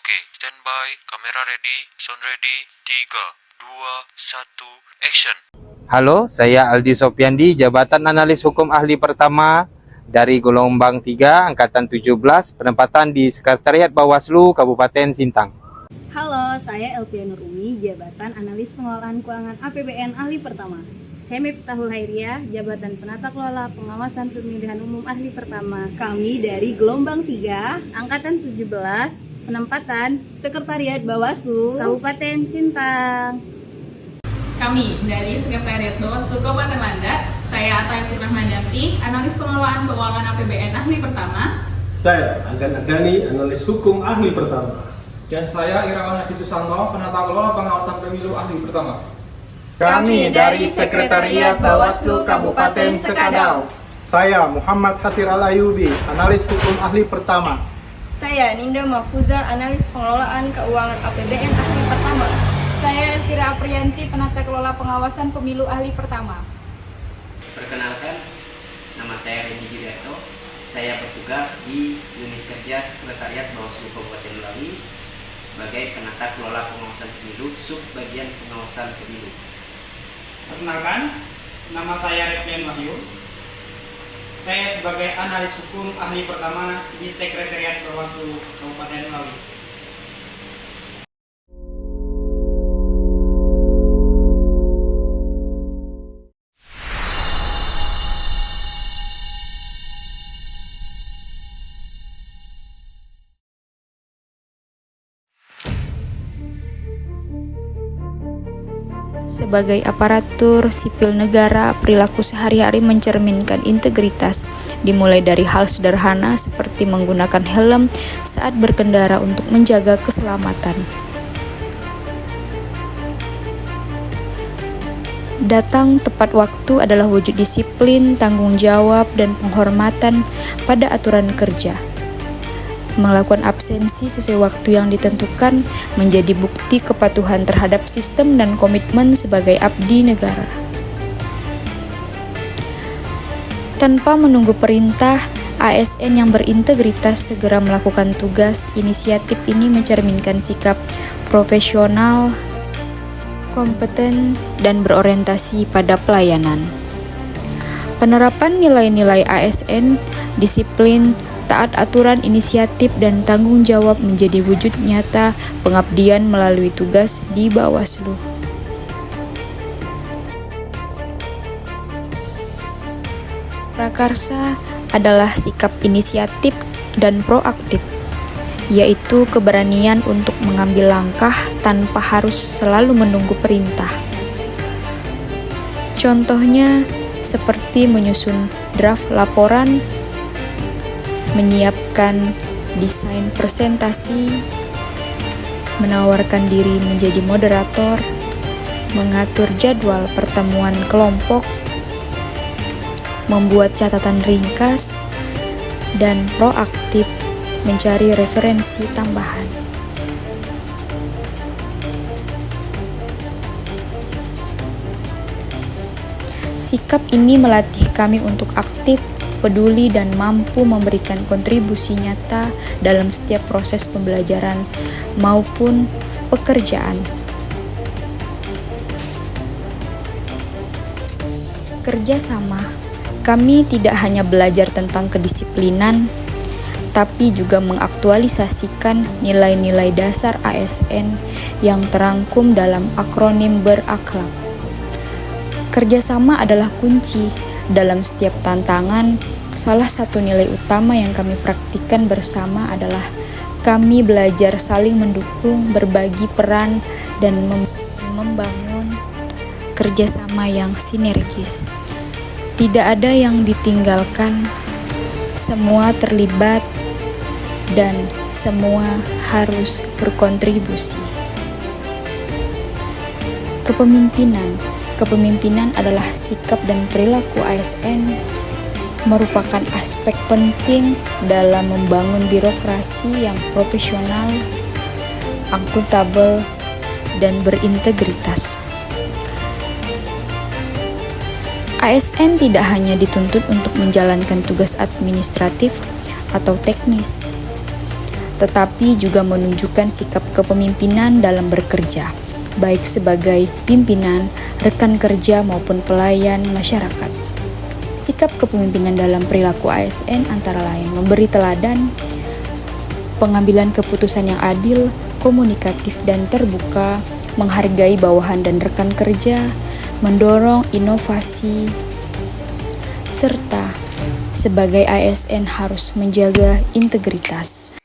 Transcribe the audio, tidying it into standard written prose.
Oke, standby, kamera ready, sound ready, 3, 2, 1, action. Halo, saya Aldi Sopiandi, Jabatan Analis Hukum Ahli Pertama dari Gelombang 3, Angkatan 17, penempatan di Sekretariat Bawaslu Kabupaten Sintang. Halo, saya Elvia Nur Umi, Jabatan Analis Pengelolaan Keuangan APBN Ahli Pertama. Saya Miftahul Hairiah, Jabatan Penata Kelola Pengawasan Pemilihan Umum Ahli Pertama. Kami dari Gelombang 3, Angkatan 17, penempatan Sekretariat Bawaslu Kabupaten Sintang. Kami dari Sekretariat Bawaslu Kabupaten Landak, saya Atay Rahmandanti, Analis Pengelolaan Keuangan APBN Ahli Pertama. Saya Agan Agani, Analis Hukum Ahli Pertama. Dan saya Irawan Hadi Susanto, Penata Kelola Pengawasan Pemilu Ahli Pertama. Kami dari Sekretariat Bawaslu Kabupaten Sekadau. Saya Muhammad Hasir Al-Ayubi, Analis Hukum Ahli Pertama. Saya Ninda Mahfuza, Analis Pengelolaan Keuangan APBN Ahli Pertama. Saya Elvira Aprianti, Penata Kelola Pengawasan Pemilu Ahli Pertama. Perkenalkan, nama saya Redi Juliarto. Saya bertugas di Unit Kerja Sekretariat Bawaslu Kabupaten Melawi sebagai Penata Kelola Pengawasan Pemilu, Sub Bagian Pengawasan Pemilu. Perkenalkan, nama saya Reflian Wahyu. Saya sebagai Analis Hukum Ahli Pertama di Sekretariat Bawaslu Kabupaten Melawi. Sebagai aparatur sipil negara, perilaku sehari-hari mencerminkan integritas, dimulai dari hal sederhana seperti menggunakan helm saat berkendara untuk menjaga keselamatan. Datang tepat waktu adalah wujud disiplin, tanggung jawab, dan penghormatan pada aturan kerja. Melakukan absensi sesuai waktu yang ditentukan menjadi bukti kepatuhan terhadap sistem dan komitmen sebagai abdi negara. Tanpa menunggu perintah, ASN yang berintegritas segera melakukan tugas. Inisiatif ini mencerminkan sikap profesional, kompeten, dan berorientasi pada pelayanan. Penerapan nilai-nilai ASN, disiplin, taat aturan, inisiatif, dan tanggung jawab menjadi wujud nyata pengabdian melalui tugas di Bawaslu. Prakarsa adalah sikap inisiatif dan proaktif, yaitu keberanian untuk mengambil langkah tanpa harus selalu menunggu perintah. Contohnya seperti menyusun draft laporan, menyiapkan desain presentasi, menawarkan diri menjadi moderator, mengatur jadwal pertemuan kelompok, membuat catatan ringkas, dan proaktif mencari referensi tambahan. Sikap ini melatih kami untuk aktif, peduli, dan mampu memberikan kontribusi nyata dalam setiap proses pembelajaran maupun pekerjaan. Kerjasama, kami tidak hanya belajar tentang kedisiplinan, tapi juga mengaktualisasikan nilai-nilai dasar ASN yang terangkum dalam akronim berakhlak. Kerjasama adalah kunci dalam setiap tantangan. Salah satu nilai utama yang kami praktikkan bersama adalah kami belajar saling mendukung, berbagi peran, dan membangun kerjasama yang sinergis. Tidak ada yang ditinggalkan, semua terlibat, dan semua harus berkontribusi. Kepemimpinan adalah sikap dan perilaku ASN, merupakan aspek penting dalam membangun birokrasi yang profesional, akuntabel, dan berintegritas. ASN tidak hanya dituntut untuk menjalankan tugas administratif atau teknis, tetapi juga menunjukkan sikap kepemimpinan dalam bekerja, baik sebagai pimpinan, rekan kerja maupun pelayan masyarakat. Sikap kepemimpinan dalam perilaku ASN antara lain memberi teladan, pengambilan keputusan yang adil, komunikatif dan terbuka, menghargai bawahan dan rekan kerja, mendorong inovasi, serta sebagai ASN harus menjaga integritas.